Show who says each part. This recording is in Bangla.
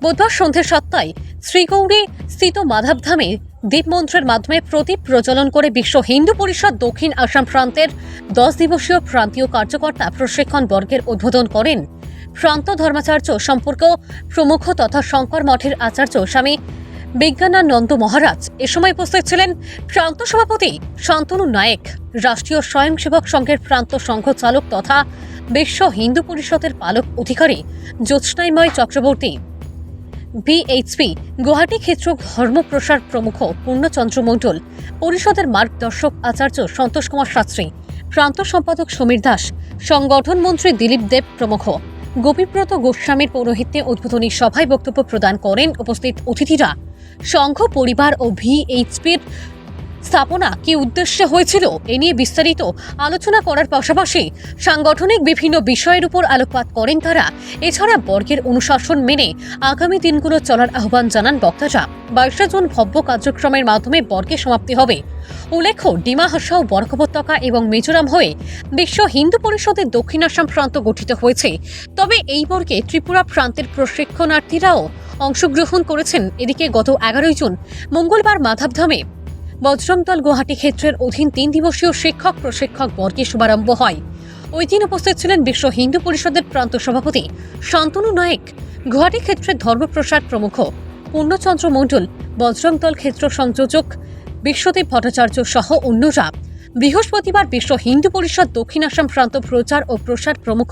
Speaker 1: বুধবার সন্ধ্যে 7টায় শ্রীগৌরী স্থিত মাধবধামে দীপমন্ত্রের মাধ্যমে প্রদীপ প্রজ্বলন করে বিশ্ব হিন্দু পরিষদ দক্ষিণ আসাম প্রান্তের 10 দিবসীয় প্রান্তীয় কার্যকর্তা প্রশিক্ষণ বর্গের উদ্বোধন করেন প্রান্ত ধর্মাচার্য সম্পর্ক প্রমুখ তথা শঙ্কর মঠের আচার্য স্বামী বিজ্ঞানানন্দ মহারাজ। এ সময় উপস্থিত ছিলেন প্রান্ত সভাপতি শান্তনু নায়েক, রাষ্ট্রীয় স্বয়ংসেবক সংঘের প্রান্ত সংঘ চালক তথা বিশ্ব হিন্দু পরিষদের পালক অধিকারী জ্যোৎস্নাময় চক্রবর্তী, বিএইচপি গুয়াহাটি ক্ষেত্র ধর্মপ্রসার প্রমুখ পূর্ণচন্দ্র মণ্ডল, পরিষদের মার্গদর্শক আচার্য সন্তোষ কুমার শাস্ত্রী, প্রান্ত সম্পাদক সমীর দাস, সংগঠন মন্ত্রী দিলীপ দেব প্রমুখ। গোপীব্রত গোস্বামীর পৌরোহিত্যে উদ্বোধনী সভায় বক্তব্য প্রদান করেন উপস্থিত অতিথিরা। সংঘ পরিবার ও ভিএইচপির স্থাপনা কি উদ্দেশ্যে হয়েছিল এ নিয়ে বিস্তারিত আলোচনা করার পাশাপাশি সাংগঠনিক বিভিন্ন বিষয়ের উপর আলোকপাত করেন তারা। এছাড়া বর্গের অনুশাসন মেনে আগামী দিনগুলো চলার আহ্বান জানান বক্তারা। 22 জুন ভব্য কার্যক্রমের মাধ্যমে বর্গের সমাপ্তি হবে। উল্লেখ্য, ডিমা হাসাও বরাক উপত্যকা এবং মিজোরাম হয়ে বিশ্ব হিন্দু পরিষদের দক্ষিণ আসাম প্রান্ত গঠিত হয়েছে। তবে এই বর্গে ত্রিপুরা প্রান্তের প্রশিক্ষণার্থীরাও অংশগ্রহণ করেছেন। এদিকে গত 11 জুন মঙ্গলবার মাধবধামে বজরং দল গুয়াহাটি ক্ষেত্রের অধীন 3 দিবসীয় শিক্ষক প্রশিক্ষক বর্গের শুভারম্ভ হয়। ওই দিন উপস্থিত ছিলেন বিশ্ব হিন্দু পরিষদের প্রান্ত সভাপতি শান্তনু নায়েক, গুয়াহাটি ক্ষেত্রের ধর্মপ্রসার প্রমুখ পূর্ণচন্দ্র মণ্ডল, বজরং দল ক্ষেত্র সংযোজক বিশ্বদেব ভট্টাচার্য সহ অন্যরা। বৃহস্পতিবার বিশ্ব হিন্দু পরিষদ দক্ষিণ আসাম প্রান্ত প্রচার ও প্রসার প্রমুখ